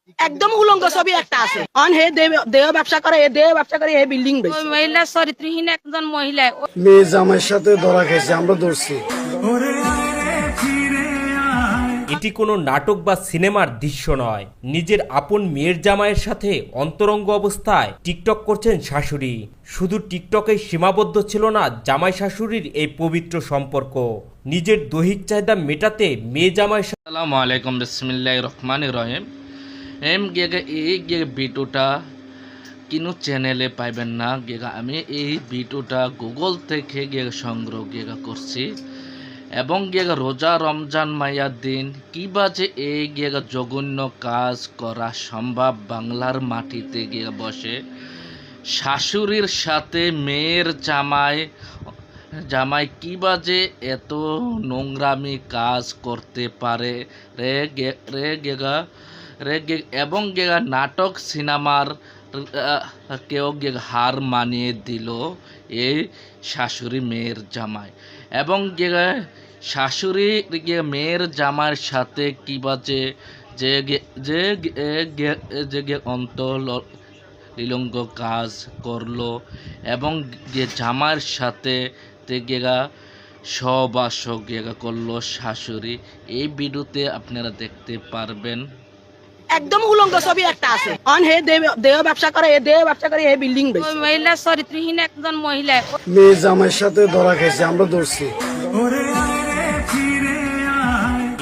একদম উলঙ্গ ছবি একটা আছে অন হে দেহ ব্যবসা করে হে বিল্ডিং ওই মহিলা চরিত্রহীন একজন মহিলা মেয়ে জামাইয়ের সাথে ধরা খেয়েছে, আমরা ধরছি। এটি কোনো নাটক বা সিনেমার দৃশ্য নয়। নিজের আপন মেয়ের জামাইয়ের সাথে অন্তরঙ্গ অবস্থায় টিকটক করছেন শাশুড়ি। শুধু টিকটকেই সীমাবদ্ধ ছিল না জামাই শাশুড়ির এই পবিত্র সম্পর্ক। নিজের দৈহিক চাহিদা মেটাতে মেয়ে জামাইয়ের আসসালামু আলাইকুম, বিসমিল্লাহির রহমানির রহিম। এই ভিডিওটা কিনো চ্যানেলে পাইবেন না। আমি এই ভিডিওটা গুগল থেকে সংগ্রহ করছি এবং রোজা রমজান মাইয়ার দিন কিভাবে এই জঘন্য কাজ করা সম্ভব বাংলার মাটিতে বসে শাশুড়ির সাথে মেয়ের জামাই কিভাবে এত নোংরামি কাজ করতে পারে এবং নাটক সিনেমার কেউ হার মানিয়ে দিল এই শাশুড়ি মেয়ের জামাই এবং শাশুড়ি মেয়ের জামাইয়ের সাথে কিভাবে যে লিলঙ্গ কাজ করলো এবং জামাইয়ের সাথে সহবাস করলো শাশুড়ি, এই ভিডিওতে আপনারা দেখতে পারবেন। একদম উলঙ্গ ছবি একটা আছে অন হে দেহ ব্যবসা করে হে বিল্ডিং ওই মহিলা চরিত্রহীন একজন মহিলা মেয়ে জামাইয়ের সাথে ধরা খেয়েছে, আমরা ধরছি।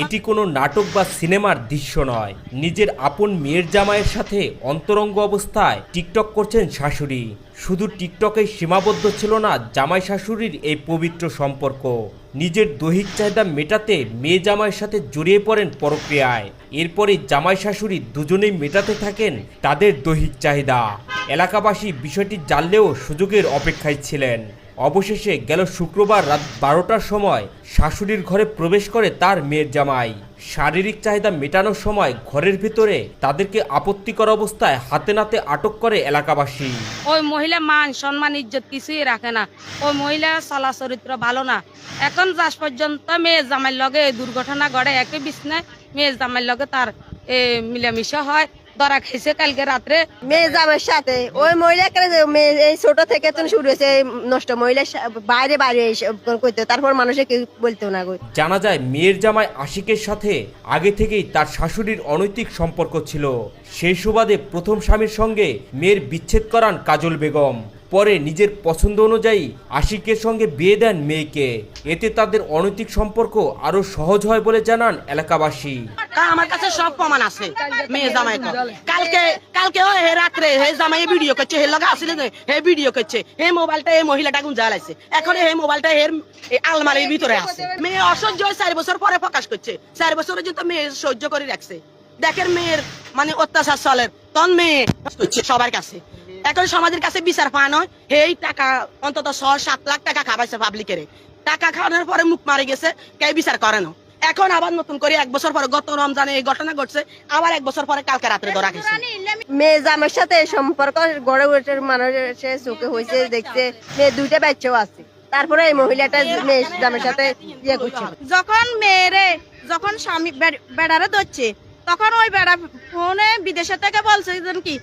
এটি কোনো নাটক বা সিনেমার দৃশ্য নয়। নিজের আপন মেয়ের জামাইয়ের সাথে অন্তরঙ্গ অবস্থায় টিকটক করছেন শাশুড়ি। শুধু টিকটকেই সীমাবদ্ধ ছিল না জামাই শাশুড়ির এই পবিত্র সম্পর্ক। নিজের দৈহিক চাহিদা মেটাতে মেয়ে জামাইয়ের সাথে জড়িয়ে পড়েন পরক্রিয়ায়। এরপরই জামাই শাশুড়ি দুজনেই মেটাতে থাকেন তাদের দৈহিক চাহিদা। এলাকাবাসী বিষয়টি জানলেও সুযোগের অপেক্ষায় ছিলেন। অবশেষে গেল শুক্রবার রাত 12টার সময় শাশুড়ির ঘরে প্রবেশ করে তার মেয়ের জামাই। শারীরিক চাহিদা মেটানোর সময় ঘরের ভিতরে তাদেরকে আপত্তিকর অবস্থায় হাতে নাতে আটক করে এলাকাবাসী। ওই মহিলা মান সম্মান ইজ্জত কিছুই রাখে না। ওই মহিলা চলা চরিত্র ভালো না। এখন আজ পর্যন্ত মেয়ে জামাইয়ের লগে দুর্ঘটনা ঘটে, একই বিছনায় মেয়ে জামাইয়ের লগে তার মিলামিশা হয়। ধরা খাইছে কালকে রাত্রে মেয়ে জামাইয়ের সাথে। ওই মহিলা এই ছোট থেকে তো শুরু হয়েছে নষ্ট মহিলা বাইরে করতে, তারপর মানুষে কেউ বলতো না। জানা যায় মেয়ের জামাই আশিকের সাথে আগে থেকেই তার শাশুড়ির অনৈতিক সম্পর্ক ছিল। সেই সুবাদে প্রথম স্বামীর সঙ্গে মেয়ের বিচ্ছেদ করান কাজল বেগম। পরে নিজের পছন্দ অনুযায়ী আশিকের সঙ্গে বিয়ে দেন মেয়েকে। এতে তাদের অনৈতিক সম্পর্ক আরো সহজ হয় বলে জানান এলাকাবাসী। আমার কাছে সব প্রমাণ আছে মেয়ে জামাই কালকে হে রাত্রে হে জামাই ভিডিও করছে, হে লগা আসলে হে ভিডিও করছে। হে মোবাইলটা এই মহিলাটা গুন জ্বালাইছে। এখন হে মোবাইলটা এর আলমারির ভিতরে আছে। মেয়ে অসহ্য 4 বছর পরে প্রকাশ করছে। 4 বছরের জন্য মেয়ে সহ্য করে রাখছে। দেখেন মেয়ের মানে অত্যাচার চলের তখন মেয়ে সবার কাছে। এখন সমাজের কাছে বিচার পান হয়। এই টাকা অন্তত 6-7 লাখ টাকা খাবাইছে পাবলিকের। টাকা খাওয়ানোর পরে মুখ মারি গেছে, কে বিচার করে না। এখন আবার নতুন করে 1 বছর পরে গত রমজানে এই ঘটনা ঘটছে, আবার 1 বছর পরে কালকে রাত্রে ধরা গেছে। মেয়ে জামাইয়ের সাথে সম্পর্ক গড়ে উঠে মানুষের চোখে হয়েছে, দেখছে। মেয়ে 2টা বাচ্চাও আছে, তারপরে এই মহিলাটা মেয়ে জামাইয়ের সাথে ইয়ে করছে। যখন স্বামী বেড়ারে ধরছে, তখন ওই বেড়া ফোনে বিদেশে থেকে বলছে কি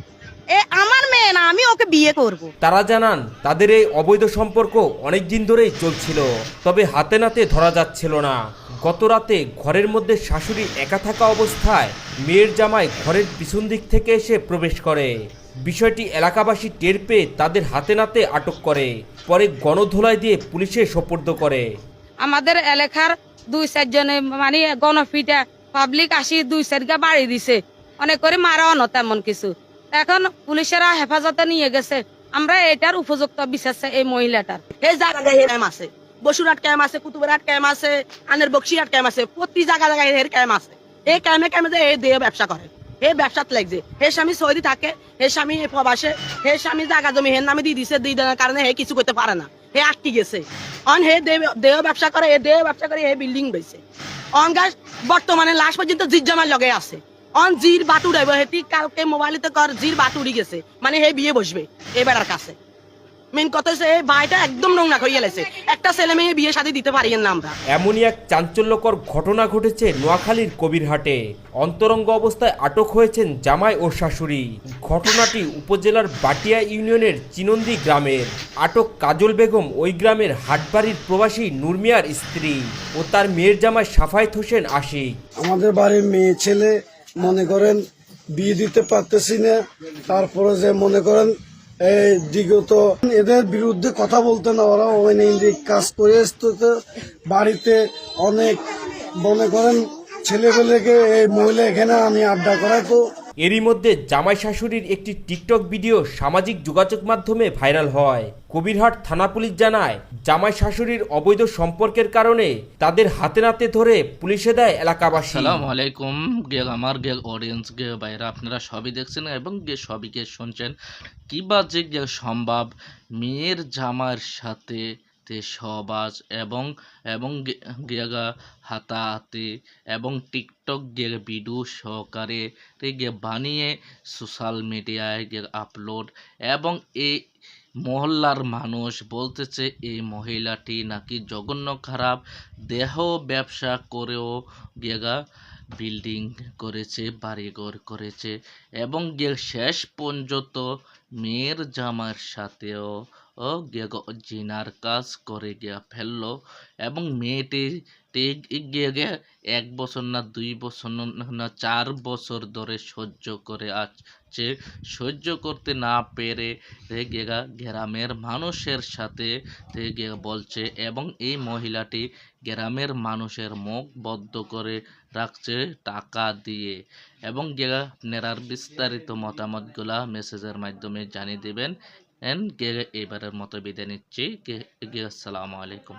আমার মেয়ে না, আমি ওকে বিয়ে করব। তারা জানান তাদের এই অবৈধ সম্পর্ক অনেক দিন ধরেই চলছিল, তবে হাতে নাতে ধরা যাচ্ছিল না। গত রাতে ঘরের মধ্যে শাশুড়ি একা থাকা অবস্থায় মেয়ের জামাই ঘরের পিছন দিক থেকে এসে প্রবেশ করে। বিষয়টি এলাকাবাসী টের পেয়ে তাদের হাতে নাতে আটক করে। পরে গণধোলাই দিয়ে পুলিশে সোপর্দ করে। আমাদের এলাকার 2-4 জনে মানে গণফিটা পাবলিক আসি 2-4 বাড়ি দিছে, অনেক করে মারাও না তেমন কিছু। এখন পুলিশেরা হেফাজতে নিয়ে গেছে। আমরা এটার উপযুক্ত বিচার চাই এই মহিলাটার। এই জায়গায় ক্যাম্প আছে, বসুরহাট ক্যাম্প আছে, কুতুবরহাট ক্যাম্প আছে, আনের বক্সিরহাট ক্যাম্প আছে। প্রতি জায়গায় এর ক্যাম্প আছে। এই ক্যাম্পে এই দেহ ব্যবসা করে, এই ব্যবসাত লাগছে। হে স্বামী সৌদি থাকে, হে স্বামী প্রবাসে, হে স্বামী জায়গা জমি হের নামে দিয়ে দিছে। দিয়ে দেওয়ার কারণে হে কিছু করতে পারে না, হে আটকে গেছে। অন হে দেহ ব্যবসা করে হে বিল্ডিং বেছে। অন গাছ বর্তমানে লাশ পর্যন্ত জিজ্জামার লগে আছে। অন জির বাটুড়াইব, হেটি কালকে মোবাইলেতে কর জির বাটুড়ি গেছে, মানে হে বিয়ে বসবে এই বেড়ার কাছে। মেন কথা হচ্ছে এই ভাইটা একদম নোংরা করিয়ে লেছে একটা ছেলে মেয়ে বিয়ে শাদী দিতে পারি না আমরা। এমনই এক চাঞ্চল্যকর ঘটনা ঘটেছে নোয়াখালীর কবিরহাটে। অন্তরঙ্গ অবস্থায় আটক হয়েছেন জামাই ও শাশুড়ি। ঘটনাটি উপজেলার বাটিয়া ইউনিয়নের চিনন্দি গ্রামের। আটক কাজল বেগম ওই গ্রামের হাটবাড়ির প্রবাসী নুরমিয়ার স্ত্রী ও তার মেয়ের জামাই সাফায়েত হোসেন আশিক। আমাদের বাড়ির মেয়ে ছেলে মনে করেন বিয়ে দিতে পারতেছি না, তারপরে যে মনে করেন এই বিগত এদের বিরুদ্ধে কথা বলতে না, ওরা অনৈতিক কাজ করে আসতে বাড়িতে অনেক মনে করেন ছেলেপেলেকে এই মহিলা এখানে আমি আড্ডা করাতো। এরই মধ্যে জামাই শাশুড়ির একটি টিকটক ভিডিও সামাজিক যোগাযোগ মাধ্যমে ভাইরাল হয়। কবিরহাট থানা পুলিশ জানায়, জামাই শাশুড়ির অবৈধ সম্পর্কের কারণে তাদের হাতে নাতে ধরে পুলিশে দেয় এলাকাবাসী। আসসালামু আলাইকুম আমার অডিয়েন্স বাইরে আপনারা সবই দেখছেন এবং সবই শুনছেন। কিবা যে সম্ভব মেয়ের জামাইয়ের সাথে সহবাস এবং হাতাহাতি এবং টিকটক ভিডিও সহকারে বানিয়ে সোশ্যাল মিডিয়ায় আপলোড, এবং এই মহল্লার মানুষ বলতেছে এই মহিলাটি নাকি জঘন্য খারাপ, দেহ ব্যবসা করেও বিল্ডিং করেছে, বাড়িঘর করেছে, এবং শেষ পর্যন্ত মেয়ের জামার সাথেও জিনার কাজ করে ফেললো। এবং মেয়েটি 1 বছর না 2 বছর না 4 বছর ধরে সহ্য করে আসছে। সহ্য করতে না পেরে গ্রামের মানুষের সাথে বলছে, এবং এই মহিলাটি গ্রামের মানুষের মুখ বদ্ধ করে রাখছে টাকা দিয়ে। এবং আপনার বিস্তারিত মতামতগুলা মেসেজের মাধ্যমে জানিয়ে দেবেন। এবারের মতো বিদায় নিচ্ছি। আসসালামু আলাইকুম।